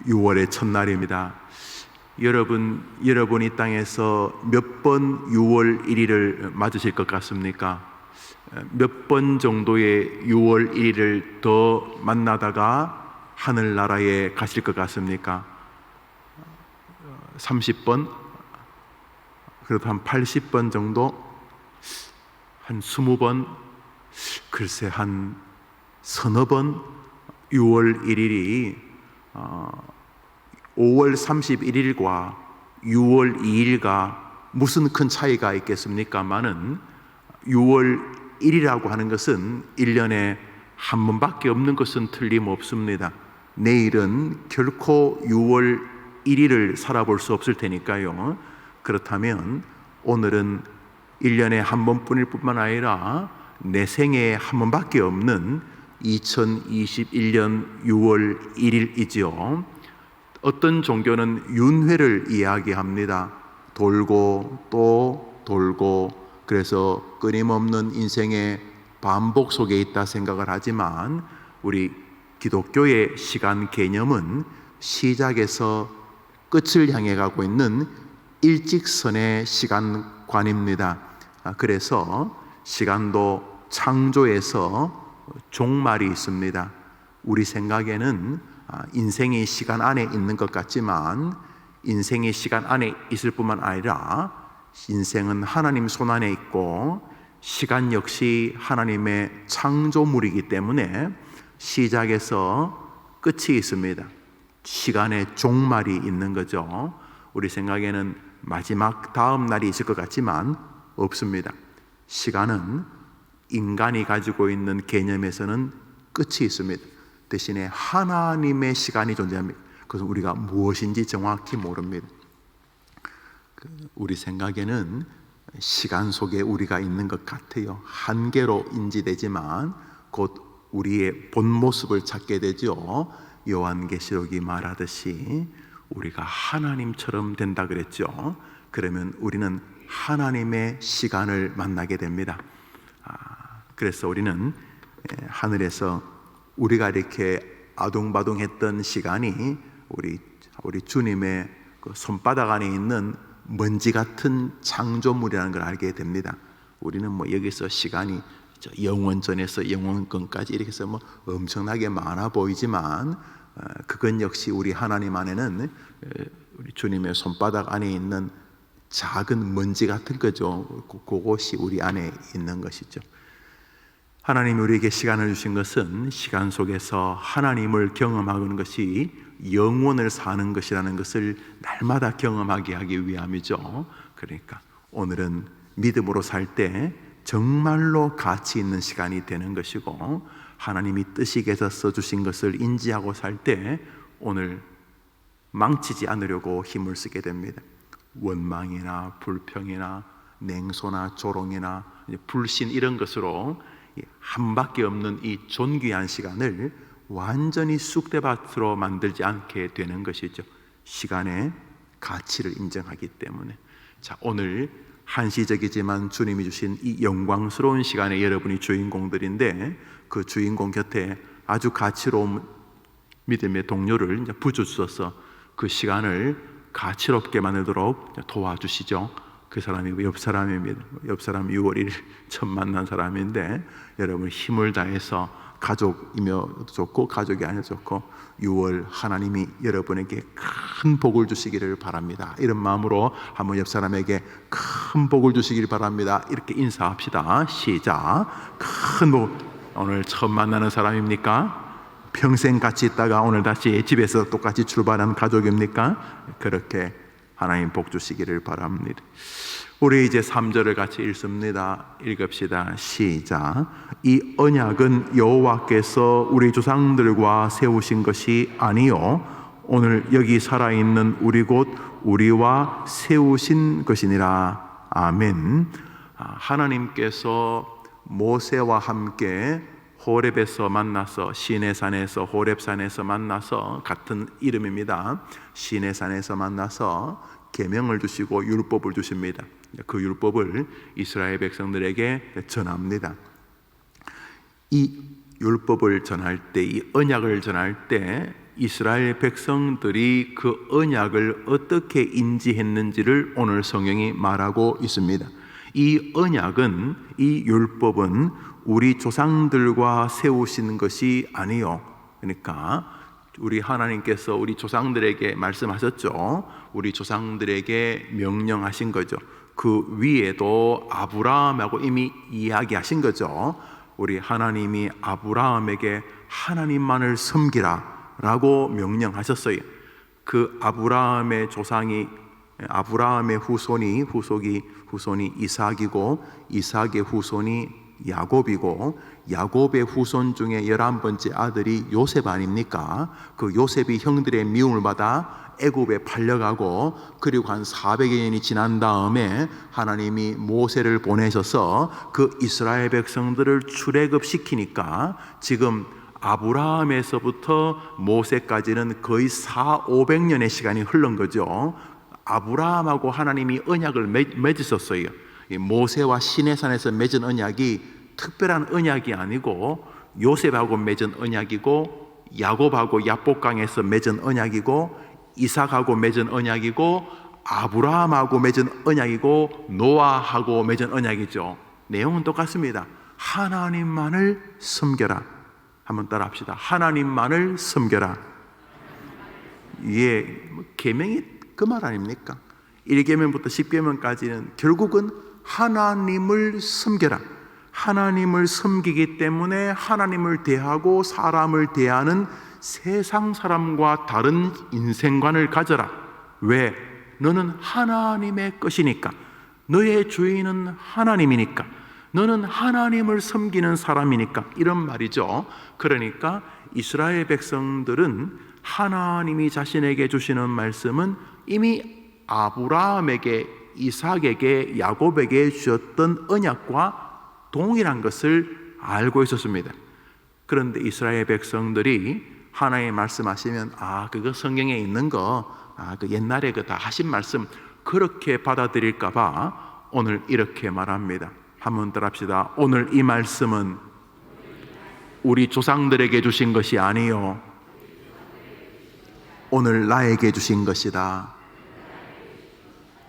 6월의 첫날입니다. 여러분 이 땅에서 몇 번 6월 1일을 맞으실 것 같습니까? 몇 번 정도의 6월 1일을 더 만나다가 하늘나라에 가실 것 같습니까? 30번? 그래도 한 80번 정도? 한 20번? 글쎄 한 서너 번? 6월 1일이 5월 31일과 6월 2일과 무슨 큰 차이가 있겠습니까마는 6월 1일이라고 하는 것은 1년에 한 번밖에 없는 것은 틀림없습니다. 내일은 결코 6월 1일을 살아볼 수 없을 테니까요. 그렇다면 오늘은 1년에 한 번뿐일 뿐만 아니라 내 생애에 한 번밖에 없는 2021년 6월 1일이지요. 어떤 종교는 윤회를 이야기합니다. 돌고 또 돌고, 그래서 끊임없는 인생의 반복 속에 있다 생각을 하지만 우리 기독교의 시간 개념은 시작에서 끝을 향해 가고 있는 일직선의 시간관입니다. 그래서 시간도 창조에서 종말이 있습니다. 우리 생각에는 인생이 시간 안에 있는 것 같지만 인생이 시간 안에 있을 뿐만 아니라 인생은 하나님 손 안에 있고 시간 역시 하나님의 창조물이기 때문에 시작에서 끝이 있습니다. 시간의 종말이 있는 거죠. 우리 생각에는 마지막 다음 날이 있을 것 같지만 없습니다. 시간은 인간이 가지고 있는 개념에서는 끝이 있습니다. 대신에 하나님의 시간이 존재합니다. 그것은 우리가 무엇인지 정확히 모릅니다. 우리 생각에는 시간 속에 우리가 있는 것 같아요. 한계로 인지되지만 곧 우리의 본 모습을 찾게 되죠. 요한계시록이 말하듯이 우리가 하나님처럼 된다 그랬죠. 그러면 우리는 하나님의 시간을 만나게 됩니다. 그래서 우리는 하늘에서 우리가 이렇게 아둥바둥했던 시간이 우리 주님의 그 손바닥 안에 있는 먼지 같은 창조물이라는 걸 알게 됩니다. 우리는 여기서 시간이 영원전에서 영원권까지 이렇게 해서 엄청나게 많아 보이지만 그건 역시 우리 하나님 안에는 우리 주님의 손바닥 안에 있는 작은 먼지 같은 거죠. 그것이 우리 안에 있는 것이죠. 하나님이 우리에게 시간을 주신 것은 시간 속에서 하나님을 경험하는 것이 영원을 사는 것이라는 것을 날마다 경험하게 하기 위함이죠. 그러니까 오늘은 믿음으로 살 때 정말로 가치 있는 시간이 되는 것이고, 하나님이 뜻이 계셔서 주신 것을 인지하고 살 때 오늘 망치지 않으려고 힘을 쓰게 됩니다. 원망이나 불평이나 냉소나 조롱이나 불신 이런 것으로 한 밖에 없는 이 존귀한 시간을 완전히 쑥대밭으로 만들지 않게 되는 것이죠. 시간의 가치를 인정하기 때문에. 자, 오늘 한시적이지만 주님이 주신 이 영광스러운 시간에 여러분이 주인공들인데, 그 주인공 곁에 아주 가치로운 믿음의 동료를 붙여주셔서 그 시간을 가치롭게 만들도록 도와주시죠. 그 사람이 옆 사람입니다. 옆 사람 6월 1일 처음 만난 사람인데, 여러분 힘을 다해서 가족이며 좋고 가족이 아니어도 좋고 6월 하나님이 여러분에게 큰 복을 주시기를 바랍니다. 이런 마음으로 한번 옆 사람에게 큰 복을 주시기를 바랍니다. 이렇게 인사합시다. 시작. 큰 복. 오늘 처음 만나는 사람입니까? 평생 같이 있다가 오늘 다시 집에서 똑같이 출발하는 가족입니까? 그렇게 하나님 복 주시기를 바랍니다. 우리 이제 3절을 같이 읽습니다. 읽읍시다. 시작. 이 언약은 여호와께서 우리 조상들과 세우신 것이 아니요 오늘 여기 살아있는 우리 곧 우리와 세우신 것이니라. 아멘. 하나님께서 모세와 함께 호렙에서 만나서, 시내산에서 호렙산에서 만나서, 같은 이름입니다. 시내산에서 만나서 계명을 주시고 율법을 주십니다. 그 율법을 이스라엘 백성들에게 전합니다. 이 율법을 전할 때, 이 언약을 전할 때 이스라엘 백성들이 그 언약을 어떻게 인지했는지를 오늘 성경이 말하고 있습니다. 이 언약은, 이 율법은 우리 조상들과 세우신 것이 아니요. 그러니까 우리 하나님께서 우리 조상들에게 말씀하셨죠. 우리 조상들에게 명령하신 거죠. 그 위에도 아브라함하고 이미 이야기하신 거죠. 우리 하나님이 아브라함에게 하나님만을 섬기라 라고 명령하셨어요. 그 아브라함의 조상이, 아브라함의 후손이 이삭이고, 이삭의 후손이 야곱이고, 야곱의 후손 중에 11번째 아들이 요셉 아닙니까? 그 요셉이 형들의 미움을 받아 애굽에 팔려가고, 그리고 한 400여 년이 지난 다음에 하나님이 모세를 보내셔서 그 이스라엘 백성들을 출애굽시키니까 지금 아브라함에서부터 모세까지는 거의 400~500년의 시간이 흘른 거죠. 아브라함하고 하나님이 언약을 맺으셨어요. 모세와 시내산에서 맺은 언약이 특별한 언약이 아니고, 요셉하고 맺은 언약이고, 야곱하고 야복강에서 맺은 언약이고, 이삭하고 맺은 언약이고, 아브라함하고 맺은 언약이고, 노아하고 맺은 언약이죠. 내용은 똑같습니다. 하나님만을 섬겨라. 한번 따라 합시다. 하나님만을 섬겨라. 예, 계명이 그 말 아닙니까? 1계명부터 10계명까지는 결국은 하나님을 섬겨라. 하나님을 섬기기 때문에 하나님을 대하고 사람을 대하는 세상 사람과 다른 인생관을 가져라. 왜? 너는 하나님의 것이니까. 너의 주인은 하나님이니까. 너는 하나님을 섬기는 사람이니까. 이런 말이죠. 그러니까 이스라엘 백성들은 하나님이 자신에게 주시는 말씀은 이미 아브라함에게, 이삭에게, 야곱에게 주셨던 언약과 동일한 것을 알고 있었습니다. 그런데 이스라엘 백성들이 하나님 말씀하시면 그거 성경에 있는 거, 그 옛날에 그 다 하신 말씀 그렇게 받아들일까 봐 오늘 이렇게 말합니다. 한번 따라 합시다. 오늘 이 말씀은 우리 조상들에게 주신 것이 아니요, 오늘 나에게 주신 것이다.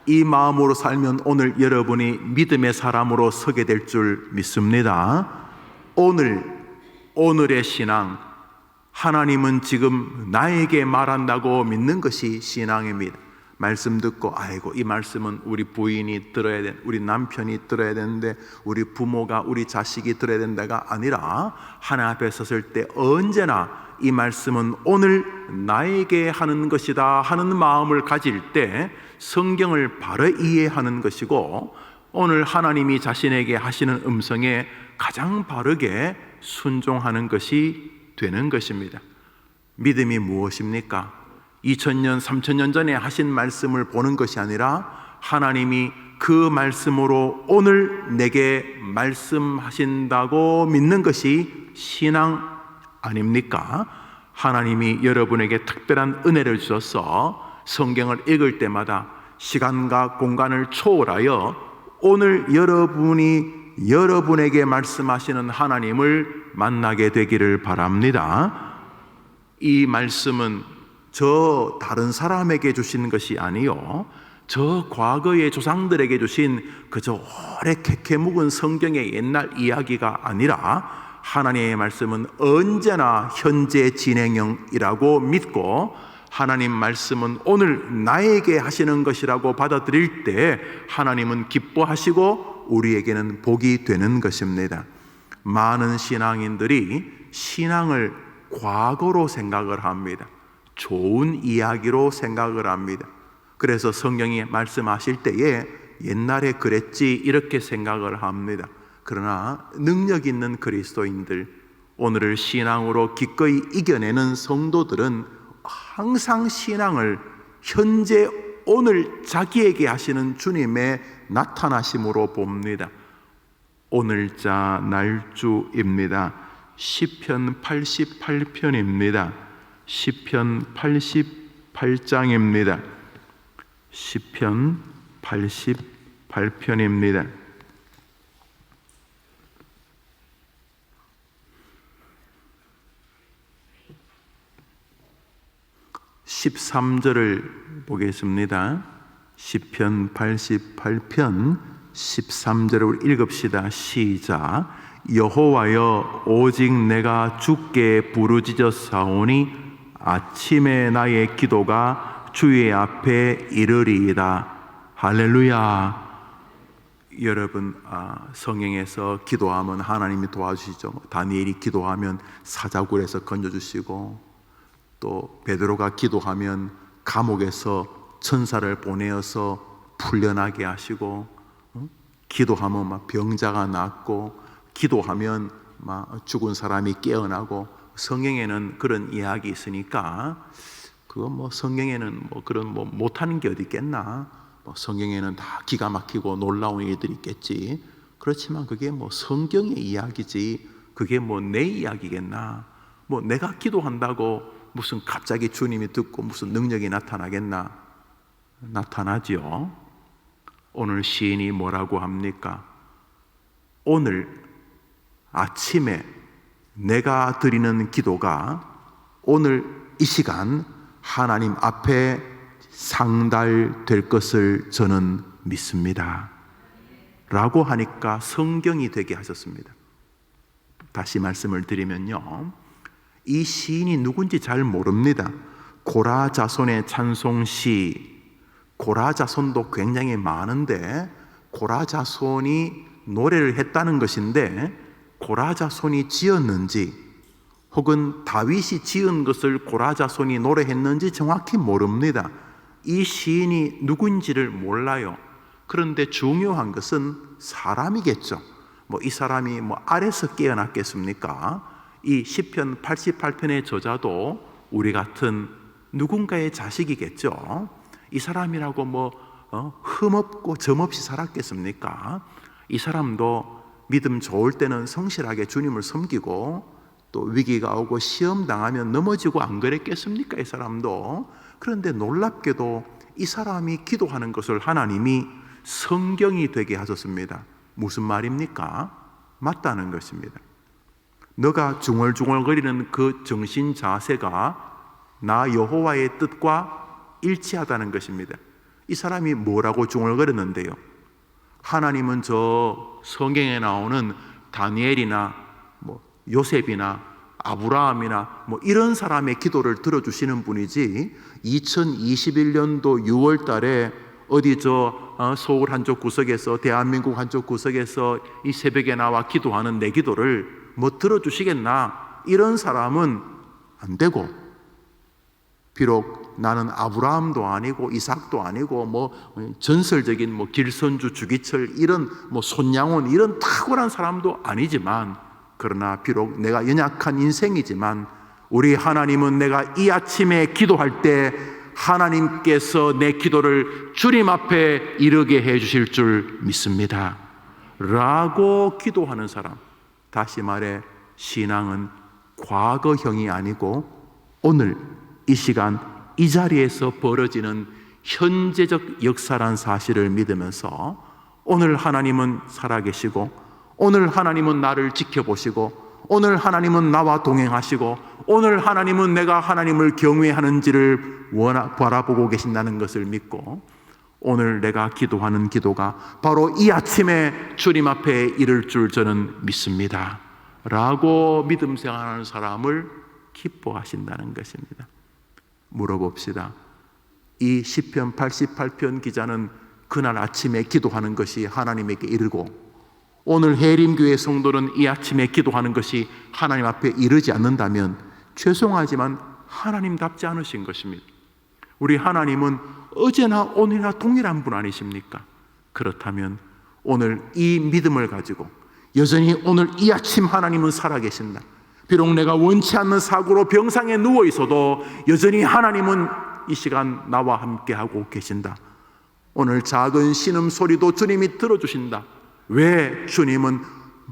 이 마음으로 살면 오늘 여러분이 믿음의 사람으로 서게 될 줄 믿습니다. 오늘의 신앙, 하나님은 지금 나에게 말한다고 믿는 것이 신앙입니다. 말씀 듣고 이 말씀은 우리 부인이 들어야 돼, 우리 남편이 들어야 되는데, 우리 부모가, 우리 자식이 들어야 된다가 아니라 하나님 앞에 섰을 때 언제나 이 말씀은 오늘 나에게 하는 것이다 하는 마음을 가질 때 성경을 바로 이해하는 것이고, 오늘 하나님이 자신에게 하시는 음성에 가장 바르게 순종하는 것이 되는 것입니다. 믿음이 무엇입니까? 2000년, 3000년 전에 하신 말씀을 보는 것이 아니라 하나님이 그 말씀으로 오늘 내게 말씀하신다고 믿는 것이 신앙 아닙니까? 하나님이 여러분에게 특별한 은혜를 주셔서 성경을 읽을 때마다 시간과 공간을 초월하여 오늘 여러분이 여러분에게 말씀하시는 하나님을 만나게 되기를 바랍니다. 이 말씀은 저 다른 사람에게 주신 것이 아니요, 저 과거의 조상들에게 주신 그저 오래 캐캐 묵은 성경의 옛날 이야기가 아니라 하나님의 말씀은 언제나 현재 진행형이라고 믿고, 하나님 말씀은 오늘 나에게 하시는 것이라고 받아들일 때 하나님은 기뻐하시고 우리에게는 복이 되는 것입니다. 많은 신앙인들이 신앙을 과거로 생각을 합니다. 좋은 이야기로 생각을 합니다. 그래서 성경이 말씀하실 때에 옛날에 그랬지 이렇게 생각을 합니다. 그러나 능력 있는 그리스도인들, 오늘을 신앙으로 기꺼이 이겨내는 성도들은 항상 신앙을 현재 오늘 자기에게 하시는 주님의 나타나심으로 봅니다. 오늘자 날주입니다. 시편 88편입니다. 시편 88장입니다. 시편 88편입니다. 13절을 보겠습니다. 시편 88편 13절을 읽읍시다. 시작. 여호와여 오직 내가 주께 부르짖었사오니 아침에 나의 기도가 주의 앞에 이르리이다. 할렐루야. 여러분, 성경에서 기도하면 하나님이 도와주시죠. 다니엘이 기도하면 사자굴에서 건져주시고, 또 베드로가 기도하면 감옥에서 천사를 보내어서 풀려나게 하시고, 기도하면 막 병자가 낫고, 기도하면 막 죽은 사람이 깨어나고, 성경에는 그런 이야기 있으니까 그거 뭐 성경에는 뭐 그런 뭐 못하는 게 어디 있겠나. 뭐 성경에는 다 기가 막히고 놀라운 일들이 있겠지. 그렇지만 그게 뭐 성경의 이야기지, 그게 뭐 내 이야기겠나. 뭐 내가 기도한다고 무슨 갑자기 주님이 듣고 무슨 능력이 나타나겠나. 나타나지요. 오늘 시인이 뭐라고 합니까? 오늘 아침에 내가 드리는 기도가 오늘 이 시간 하나님 앞에 상달될 것을 저는 믿습니다 라고 하니까 성경이 되게 하셨습니다. 다시 말씀을 드리면요, 이 시인이 누군지 잘 모릅니다. 고라 자손의 찬송시, 고라 자손도 굉장히 많은데 고라 자손이 노래를 했다는 것인데 고라 자손이 지었는지 혹은 다윗이 지은 것을 고라 자손이 노래했는지 정확히 모릅니다. 이 시인이 누군지를 몰라요. 그런데 중요한 것은 사람이겠죠. 뭐 이 사람이 뭐 아래서 깨어났겠습니까? 이 시편 88편의 저자도 우리 같은 누군가의 자식이겠죠. 이 사람이라고 뭐 흠없고 점없이 살았겠습니까? 이 사람도 믿음 좋을 때는 성실하게 주님을 섬기고, 또 위기가 오고 시험 당하면 넘어지고 안 그랬겠습니까? 이 사람도. 그런데 놀랍게도 이 사람이 기도하는 것을 하나님이 성경이 되게 하셨습니다. 무슨 말입니까? 맞다는 것입니다. 너가 중얼중얼거리는 그 정신 자세가 나 여호와의 뜻과 일치하다는 것입니다. 이 사람이 뭐라고 중얼거렸는데요? 하나님은 저 성경에 나오는 다니엘이나 뭐 요셉이나 아브라함이나 뭐 이런 사람의 기도를 들어주시는 분이지, 2021년도 6월 달에 어디 서울 한쪽 구석에서, 대한민국 한쪽 구석에서 이 새벽에 나와 기도하는 내 기도를 뭐 들어주시겠나, 이런 사람은 안 되고, 비록 나는 아브라함도 아니고 이삭도 아니고 뭐 전설적인 뭐 길선주, 주기철 이런 뭐 손양원 이런 탁월한 사람도 아니지만, 그러나 비록 내가 연약한 인생이지만 우리 하나님은 내가 이 아침에 기도할 때 하나님께서 내 기도를 주님 앞에 이르게 해 주실 줄 믿습니다 라고 기도하는 사람. 다시 말해 신앙은 과거형이 아니고 오늘 이 시간 이 자리에서 벌어지는 현재적 역사란 사실을 믿으면서 오늘 하나님은 살아계시고, 오늘 하나님은 나를 지켜보시고, 오늘 하나님은 나와 동행하시고, 오늘 하나님은 내가 하나님을 경외하는지를 바라보고 계신다는 것을 믿고, 오늘 내가 기도하는 기도가 바로 이 아침에 주님 앞에 이를 줄 저는 믿습니다 라고 믿음 생활하는 사람을 기뻐하신다는 것입니다. 물어봅시다. 이 시편 88편 기자는 그날 아침에 기도하는 것이 하나님에게 이르고, 오늘 해림교회 성도는 이 아침에 기도하는 것이 하나님 앞에 이르지 않는다면 죄송하지만 하나님답지 않으신 것입니다. 우리 하나님은 어제나 오늘이나 동일한 분 아니십니까? 그렇다면 오늘 이 믿음을 가지고 여전히 오늘 이 아침 하나님은 살아계신다. 비록 내가 원치 않는 사고로 병상에 누워 있어도 여전히 하나님은 이 시간 나와 함께하고 계신다. 오늘 작은 신음소리도 주님이 들어주신다. 왜? 주님은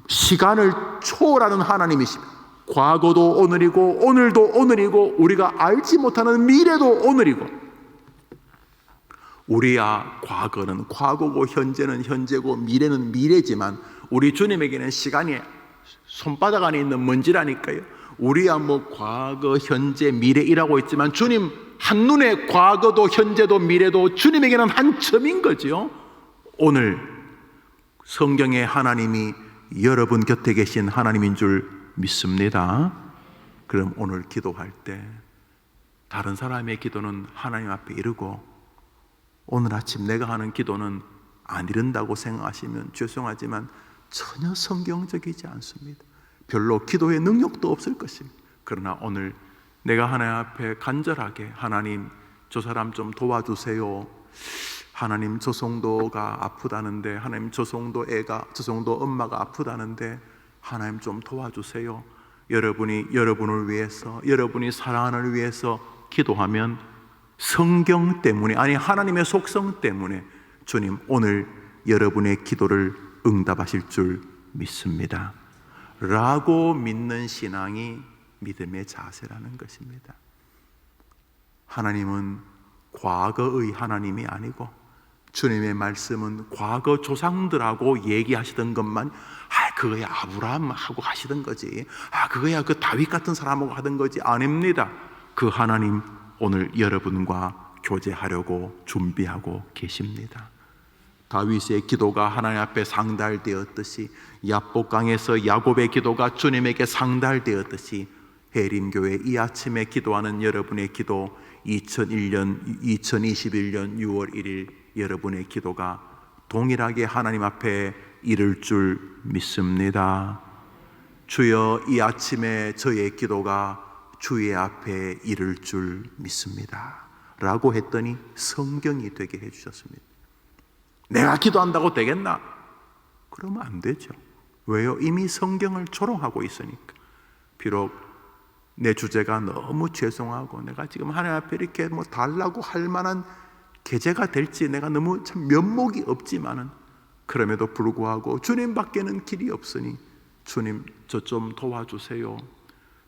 시간을 초월하는 하나님이십니다. 과거도 오늘이고 오늘도 오늘이고 우리가 알지 못하는 미래도 오늘이고, 우리야 과거는 과거고 현재는 현재고 미래는 미래지만 우리 주님에게는 시간이 손바닥 안에 있는 먼지라니까요. 우리야 뭐 과거, 현재, 미래 일하고 있지만 주님 한눈에 과거도 현재도 미래도 주님에게는 한 점인 거죠. 오늘 성경에 하나님이 여러분 곁에 계신 하나님인 줄 믿습니다. 그럼 오늘 기도할 때 다른 사람의 기도는 하나님 앞에 이르고 오늘 아침 내가 하는 기도는 안 이른다고 생각하시면 죄송하지만 전혀 성경적이지 않습니다. 별로 기도의 능력도 없을 것입니다. 그러나 오늘 내가 하나님 앞에 간절하게 하나님 저 사람 좀 도와주세요. 하나님 저 성도가 아프다는데, 하나님 저 성도 애가, 저 성도 엄마가 아프다는데 하나님 좀 도와주세요. 여러분이 여러분을 위해서, 여러분이 사랑하는 위해서 기도하면 성경 때문에, 아니 하나님의 속성 때문에 주님 오늘 여러분의 기도를 응답하실 줄 믿습니다 라고 믿는 신앙이 믿음의 자세라는 것입니다. 하나님은 과거의 하나님이 아니고 주님의 말씀은 과거 조상들하고 얘기하시던 것만 그거야 아브라함하고 하시던 거지, 그거야 그 다윗 같은 사람하고 하던 거지 아닙니다. 그 하나님 오늘 여러분과 교제하려고 준비하고 계십니다. 다윗의 기도가 하나님 앞에 상달되었듯이, 야복강에서 야곱의 기도가 주님에게 상달되었듯이 해림교회 이 아침에 기도하는 여러분의 기도, 2021년 6월 1일 여러분의 기도가 동일하게 하나님 앞에 이를 줄 믿습니다. 주여 이 아침에 저의 기도가 주의 앞에 이를 줄 믿습니다 라고 했더니 성경이 되게 해주셨습니다. 내가 기도한다고 되겠나? 그러면 안 되죠. 왜요? 이미 성경을 조롱하고 있으니까. 비록 내 주제가 너무 죄송하고 내가 지금 하나님 앞에 이렇게 달라고 할 만한 계제가 될지 내가 너무 참 면목이 없지만은, 그럼에도 불구하고 주님 밖에는 길이 없으니 주님 저 좀 도와주세요,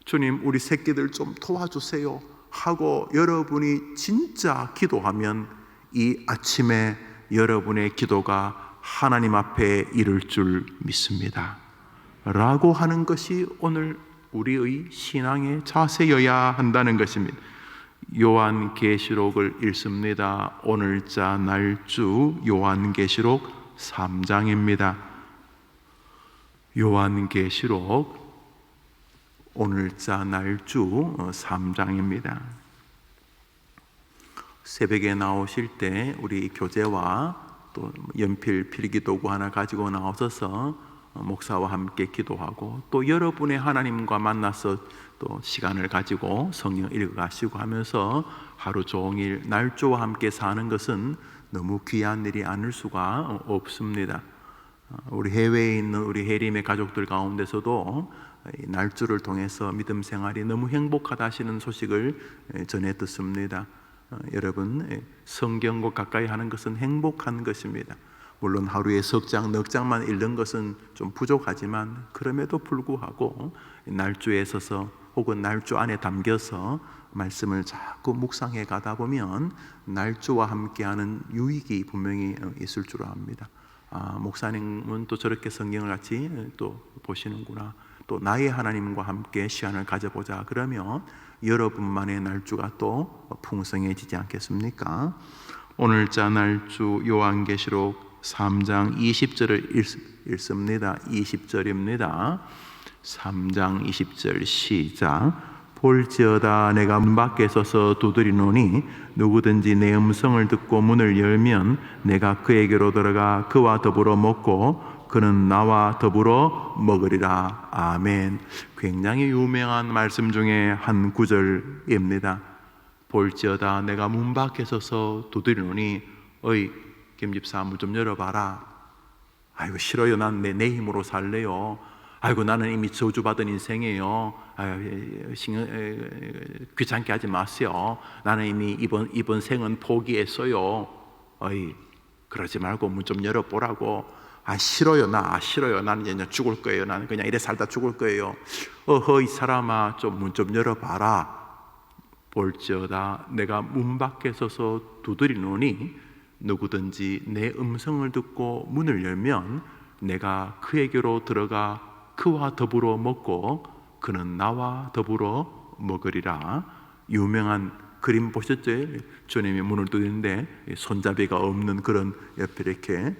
주님 우리 새끼들 좀 도와주세요 하고 여러분이 진짜 기도하면 이 아침에 여러분의 기도가 하나님 앞에 이를 줄 믿습니다 라고 하는 것이 오늘 우리의 신앙의 자세여야 한다는 것입니다. 요한계시록을 읽습니다. 오늘자 날주 요한계시록 3장입니다. 요한계시록 오늘자 날주 3장입니다. 새벽에 나오실 때 우리 교재와 또 연필 필기도구 하나 가지고 나오셔서 목사와 함께 기도하고, 또 여러분의 하나님과 만나서 또 시간을 가지고 성경 읽어가시고 하면서 하루 종일 날조와 함께 사는 것은 너무 귀한 일이 아닐 수가 없습니다. 우리 해외에 있는 우리 해림의 가족들 가운데서도 날조를 통해서 믿음 생활이 너무 행복하다 하시는 소식을 전해 듣습니다. 여러분, 성경과 가까이 하는 것은 행복한 것입니다. 물론 하루에 석 장, 넉 장만 읽는 것은 좀 부족하지만 그럼에도 불구하고 날조에 서서 혹은 날조 안에 담겨서 말씀을 자꾸 묵상해 가다 보면 날조와 함께하는 유익이 분명히 있을 줄 압니다. 목사님은 또 저렇게 성경을 같이 또 보시는구나, 또 나의 하나님과 함께 시간을 가져보자 그러면 여러분만의 날조가 또 풍성해지지 않겠습니까? 오늘자 날주 요한계시록 3장 20절을 읽습니다. 20절입니다. 3장 20절 시작. 볼지어다 내가 문 밖에 서서 두드리노니 누구든지 내 음성을 듣고 문을 열면 내가 그에게로 들어가 그와 더불어 먹고 그는 나와 더불어 먹으리라. 아멘. 굉장히 유명한 말씀 중에 한 구절입니다. 볼지어다 내가 문 밖에 서서 두드리노니, 어이 김집사 문 좀 열어봐라. 아이고 싫어요, 난 내 힘으로 살래요. 아이고 나는 이미 저주받은 인생이에요. 귀찮게 하지 마세요. 나는 이미 이번 생은 포기했어요. 어이 그러지 말고 문 좀 열어보라고. 싫어요, 싫어요. 나는 그냥 죽을 거예요. 나는 그냥 이래 살다 죽을 거예요. 이 사람아 좀 문 좀 열어봐라. 볼지어다 내가 문 밖에 서서 두드리노니 누구든지 내 음성을 듣고 문을 열면 내가 그에게로 들어가 그와 더불어 먹고 그는 나와 더불어 먹으리라. 유명한 그림 보셨죠? 주님이 문을 두드리는데 손잡이가 없는 그런 옆에 이렇게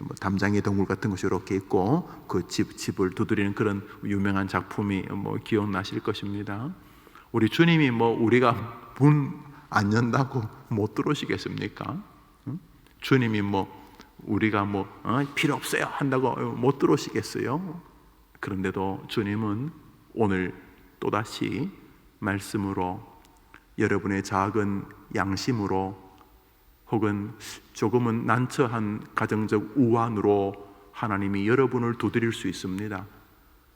뭐 담장의 동굴 같은 것이 이렇게 있고 그 집을 두드리는 그런 유명한 작품이 뭐 기억나실 것입니다. 우리 주님이 뭐 우리가 문 안 연다고 못 들어오시겠습니까? 주님이 뭐 우리가 뭐 필요 없어요 한다고 못 들어오시겠어요? 그런데도 주님은 오늘 또다시 말씀으로 여러분의 작은 양심으로 혹은 조금은 난처한 가정적 우환으로 하나님이 여러분을 두드릴 수 있습니다.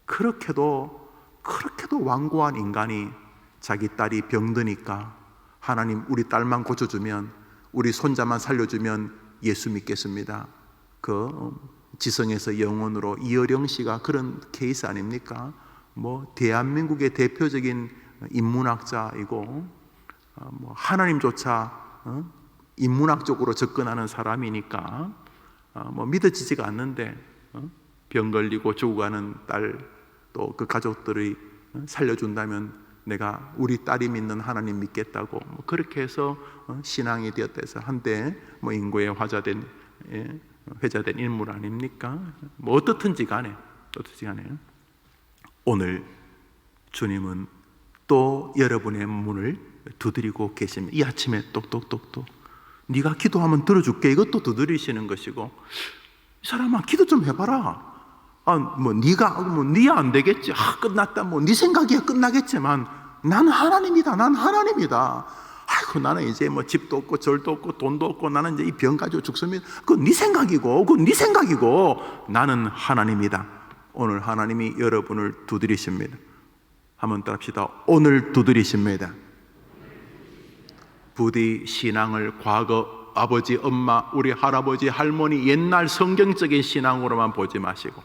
그렇게도 완고한 인간이 자기 딸이 병드니까 하나님 우리 딸만 고쳐주면, 우리 손자만 살려주면 예수 믿겠습니다. 그 지성에서 영혼으로 이어령 씨가 그런 케이스 아닙니까? 뭐 대한민국의 대표적인 인문학자이고 뭐 하나님조차 인문학적으로 접근하는 사람이니까 뭐 믿어지지가 않는데 병 걸리고 죽어가는 딸 또 그 가족들이 살려준다면 내가 우리 딸이 믿는 하나님 믿겠다고 뭐 그렇게 해서 신앙이 되었다 해서 한때 뭐 인고의 회자된 인물 아닙니까? 뭐 어떻든지 간에 오늘 주님은 또 여러분의 문을 두드리고 계십니다. 이 아침에 똑똑똑똑 네가 기도하면 들어줄게, 이것도 두드리시는 것이고, 이 사람아 기도 좀 해봐라. 뭐 네가 뭐 네 안 되겠지. 끝났다. 뭐 네 생각이야 끝나겠지만 나는 하나님이다. 난 하나님이다. 아이고 나는 이제 뭐 집도 없고 절도 없고 돈도 없고 나는 이제 이 병 가지고 죽습니다. 그건 네 생각이고 나는 하나님이다. 오늘 하나님이 여러분을 두드리십니다. 한번 따라합시다. 오늘 두드리십니다. 부디 신앙을 과거 아버지, 엄마, 우리 할아버지, 할머니 옛날 성경적인 신앙으로만 보지 마시고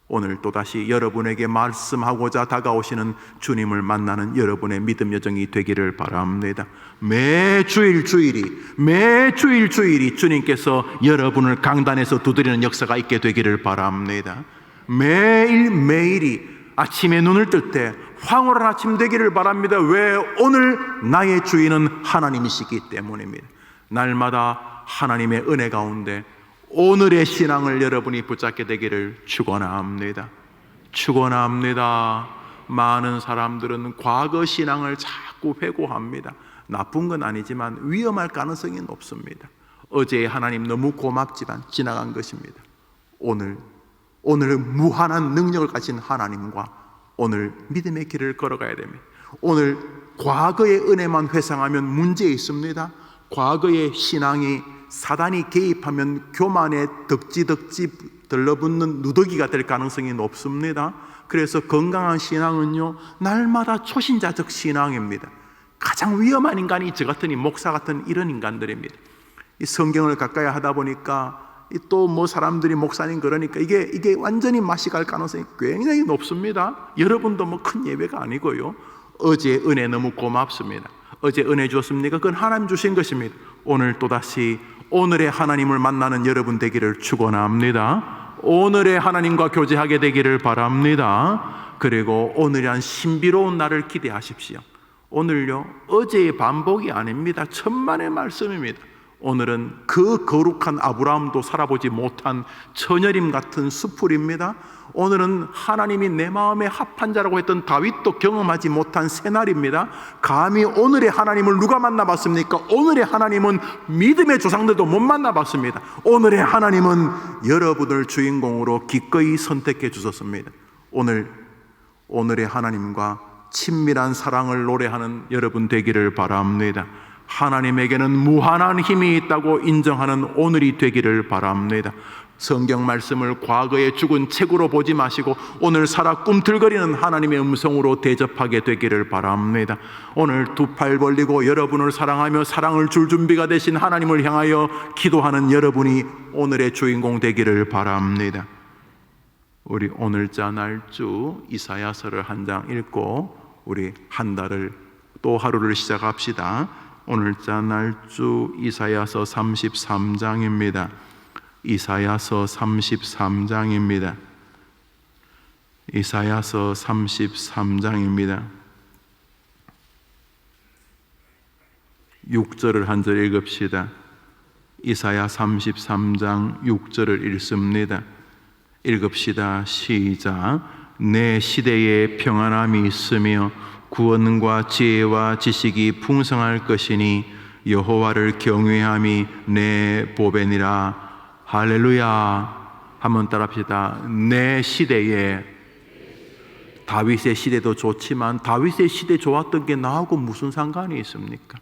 오늘 또다시 여러분에게 말씀하고자 다가오시는 주님을 만나는 여러분의 믿음 여정이 되기를 바랍니다. 매 주일이 주님께서 여러분을 강단에서 두드리는 역사가 있게 되기를 바랍니다. 매일매일이 아침에 눈을 뜰 때 황홀한 아침 되기를 바랍니다. 왜? 오늘 나의 주인은 하나님이시기 때문입니다. 날마다 하나님의 은혜 가운데 오늘의 신앙을 여러분이 붙잡게 되기를 축원합니다. 많은 사람들은 과거 신앙을 자꾸 회고합니다. 나쁜 건 아니지만 위험할 가능성이 높습니다. 어제의 하나님 너무 고맙지만 지나간 것입니다. 오늘 무한한 능력을 가진 하나님과 오늘 믿음의 길을 걸어가야 됩니다. 오늘 과거의 은혜만 회상하면 문제 있습니다. 과거의 신앙이 사단이 개입하면 교만에 덕지 들러붙는 누더기가 될 가능성이 높습니다. 그래서 건강한 신앙은요, 날마다 초신자적 신앙입니다. 가장 위험한 인간이 저 같은 이 목사 같은 이런 인간들입니다. 이 성경을 가까이 하다 보니까 또 뭐 사람들이 목사님 그러니까 이게 완전히 맛이 갈 가능성이 굉장히 높습니다. 여러분도 뭐 큰 예배가 아니고요. 어제 은혜 너무 고맙습니다. 어제 은혜 주었습니까? 그건 하나님 주신 것입니다. 오늘 또다시 오늘의 하나님을 만나는 여러분 되기를 축원합니다. 오늘의 하나님과 교제하게 되기를 바랍니다. 그리고 오늘이란 신비로운 날을 기대하십시오. 오늘요, 어제의 반복이 아닙니다. 천만의 말씀입니다. 오늘은 그 거룩한 아브라함도 살아보지 못한 처녀림 같은 수풀입니다. 오늘은 하나님이 내 마음에 합한 자라고 했던 다윗도 경험하지 못한 새날입니다. 감히 오늘의 하나님을 누가 만나봤습니까? 오늘의 하나님은 믿음의 조상들도 못 만나봤습니다. 오늘의 하나님은 여러분을 주인공으로 기꺼이 선택해 주셨습니다. 오늘의 하나님과 친밀한 사랑을 노래하는 여러분 되기를 바랍니다. 하나님에게는 무한한 힘이 있다고 인정하는 오늘이 되기를 바랍니다. 성경 말씀을 과거의 죽은 책으로 보지 마시고 오늘 살아 꿈틀거리는 하나님의 음성으로 대접하게 되기를 바랍니다. 오늘 두 팔 벌리고 여러분을 사랑하며 사랑을 줄 준비가 되신 하나님을 향하여 기도하는 여러분이 오늘의 주인공 되기를 바랍니다. 우리 오늘자 날주 이사야서를 한 장 읽고 우리 한 달을 또 하루를 시작합시다. 오늘자 날주 이사야서 33장입니다. 이사야서 33장입니다. 이사야서 33장입니다. 6절을 한 절 읽읍시다. 이사야 33장 6절을 읽습니다. 읽읍시다. 시작. 내 시대에 평안함이 있으며 구원과 지혜와 지식이 풍성할 것이니 여호와를 경외함이 내 보배니라. 할렐루야. 한번 따라합시다. 내 시대에, 다윗의 시대도 좋지만 다윗의 시대 좋았던 게 나하고 무슨 상관이 있습니까?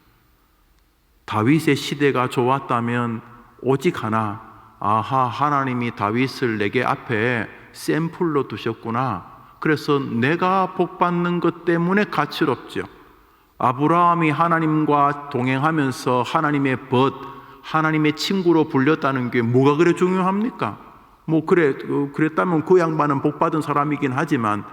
다윗의 시대가 좋았다면 오직 하나, 아하, 하나님이 다윗을 내게 앞에 샘플로 두셨구나. 그래서 내가 복받는 것 때문에 가치롭죠. 아브라함이 하나님과 동행하면서 하나님의 하나님의 친구로 불렸다는 게 뭐가 그래 중요합니까? 그랬다면 그 양반은 복받은 사람이긴 하지만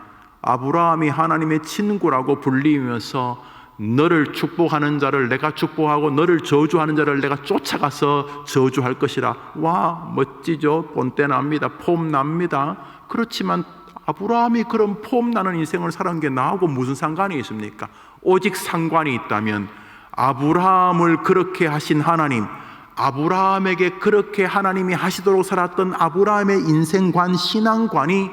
아브라함이 하나님의 친구라고 불리면서 너를 축복하는 자를 내가 축복하고 너를 저주하는 자를 내가 쫓아가서 저주할 것이라. 와, 멋지죠? 본때 납니다. 폼 납니다. 그렇지만 아브라함이 그런 폼 나는 인생을 살은 게 나하고 무슨 상관이 있습니까? 오직 상관이 있다면 아브라함을 그렇게 하신 하나님, 아브라함에게 그렇게 하나님이 하시도록 살았던 아브라함의 인생관, 신앙관이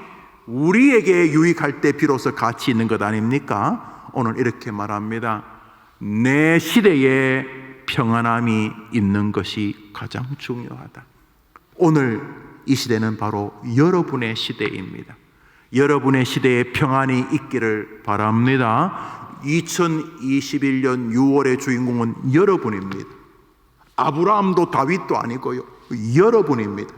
우리에게 유익할 때 비로소 가치 있는 것 아닙니까? 오늘 이렇게 말합니다. 내 시대에 평안함이 있는 것이 가장 중요하다. 오늘 이 시대는 바로 여러분의 시대입니다. 여러분의 시대에 평안이 있기를 바랍니다. 2021년 6월의 주인공은 여러분입니다. 아브라함도 다윗도 아니고요, 여러분입니다.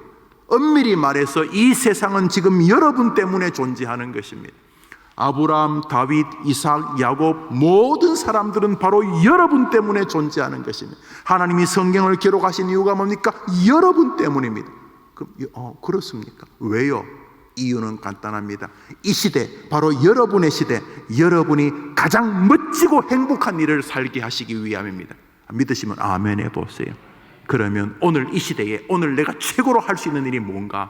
엄밀히 말해서 이 세상은 지금 여러분 때문에 존재하는 것입니다. 아브라함, 다윗, 이삭, 야곱 모든 사람들은 바로 여러분 때문에 존재하는 것입니다. 하나님이 성경을 기록하신 이유가 뭡니까? 여러분 때문입니다. 그렇습니까? 왜요? 이유는 간단합니다. 이 시대, 바로 여러분의 시대, 여러분이 가장 멋지고 행복한 일을 살게 하시기 위함입니다. 믿으시면 아멘 해보세요. 그러면 오늘 이 시대에 오늘 내가 최고로 할 수 있는 일이 뭔가?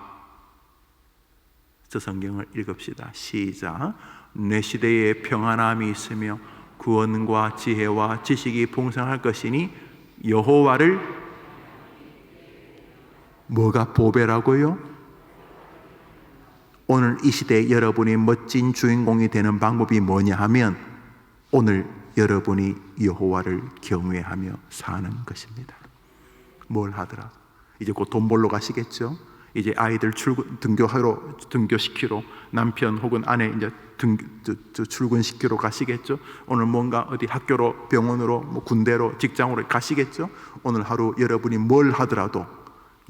저 성경을 읽읍시다. 시작. 내 시대에 평안함이 있으며 구원과 지혜와 지식이 풍성할 것이니 여호와를, 뭐가 보배라고요? 오늘 이 시대에 여러분이 멋진 주인공이 되는 방법이 뭐냐 하면 오늘 여러분이 여호와를 경외하며 사는 것입니다. 뭘 하더라? 이제 곧 돈 벌러 가시겠죠? 이제 아이들 등교시키러 남편 혹은 아내 이제 출근시키러 가시겠죠? 오늘 뭔가 어디 학교로, 병원으로, 군대로, 직장으로 가시겠죠? 오늘 하루 여러분이 뭘 하더라도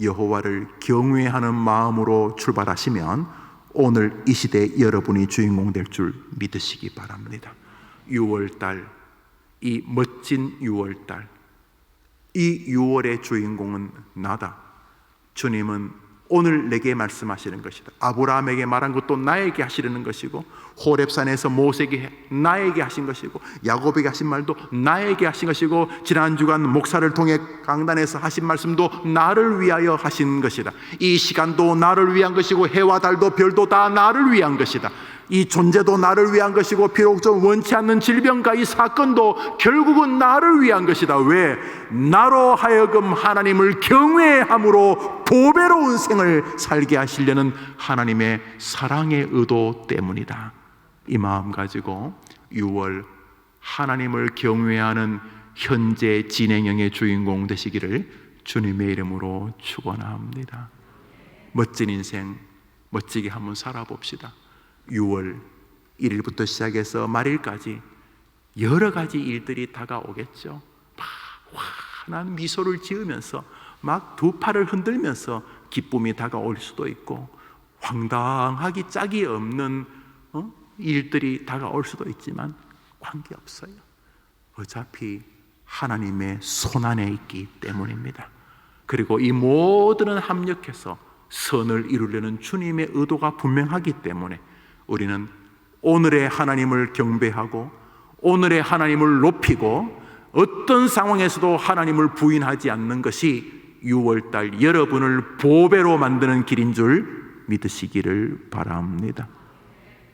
여호와를 경외하는 마음으로 출발하시면 오늘 이 시대에 여러분이 주인공 될 줄 믿으시기 바랍니다. 6월달, 이 멋진 6월달, 이 6월의 주인공은 나다. 주님은 오늘 내게 말씀하시는 것이다. 아브라함에게 말한 것도 나에게 하시려는 것이고, 호렙산에서 모세에게 나에게 하신 것이고, 야곱에게 하신 말도 나에게 하신 것이고, 지난 주간 목사를 통해 강단에서 하신 말씀도 나를 위하여 하신 것이다. 이 시간도 나를 위한 것이고, 해와 달도 별도 다 나를 위한 것이다. 이 존재도 나를 위한 것이고, 비록 좀 원치 않는 질병과 이 사건도 결국은 나를 위한 것이다. 왜? 나로 하여금 하나님을 경외함으로 보배로운 생을 살게 하시려는 하나님의 사랑의 의도 때문이다. 이 마음 가지고 6월 하나님을 경외하는 현재 진행형의 주인공 되시기를 주님의 이름으로 축원합니다. 멋진 인생 멋지게 한번 살아봅시다. 6월 1일부터 시작해서 말일까지 여러 가지 일들이 다가오겠죠. 막 환한 미소를 지으면서 막 두 팔을 흔들면서 기쁨이 다가올 수도 있고, 황당하기 짝이 없는 일들이 다가올 수도 있지만 관계없어요. 어차피 하나님의 손안에 있기 때문입니다. 그리고 이 모든은 합력해서 선을 이루려는 주님의 의도가 분명하기 때문에 우리는 오늘의 하나님을 경배하고 오늘의 하나님을 높이고 어떤 상황에서도 하나님을 부인하지 않는 것이 6월달 여러분을 보배로 만드는 길인 줄 믿으시기를 바랍니다.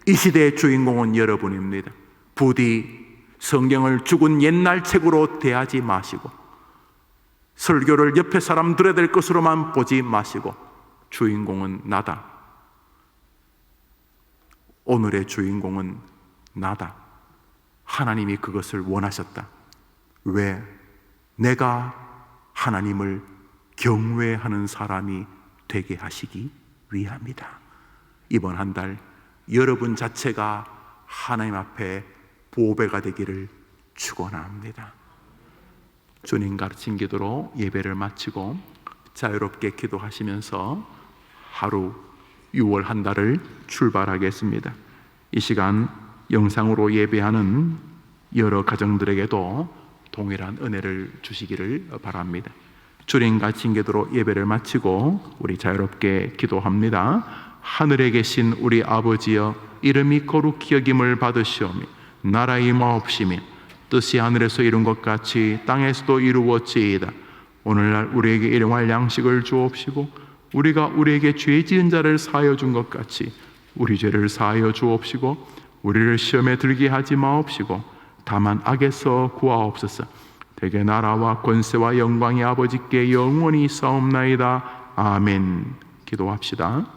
이 시대의 주인공은 여러분입니다. 부디 성경을 죽은 옛날 책으로 대하지 마시고 설교를 옆에 사람 들어야 될 것으로만 보지 마시고 주인공은 나다. 오늘의 주인공은 나다. 하나님이 그것을 원하셨다. 왜? 내가 하나님을 경외하는 사람이 되게 하시기 위함이다. 이번 한 달 여러분 자체가 하나님 앞에 보배가 되기를 축원합니다. 주님 가르친 기도로 예배를 마치고 자유롭게 기도하시면서 하루 6월 한 달을 출발하겠습니다. 이 시간 영상으로 예배하는 여러 가정들에게도 동일한 은혜를 주시기를 바랍니다. 주님 가르친 기도로 예배를 마치고 우리 자유롭게 기도합니다. 하늘에 계신 우리 아버지여, 이름이 거룩히 여김을 받으시오며 나라의 마옵시며 뜻이 하늘에서 이룬 것 같이 땅에서도 이루어지이다. 오늘날 우리에게 일용할 양식을 주옵시고 우리가 우리에게 죄 지은 자를 사하여 준 것 같이 우리 죄를 사하여 주옵시고 우리를 시험에 들게 하지 마옵시고 다만 악에서 구하옵소서. 대개 나라와 권세와 영광이 아버지께 영원히 있사옵나이다. 아멘. 기도합시다.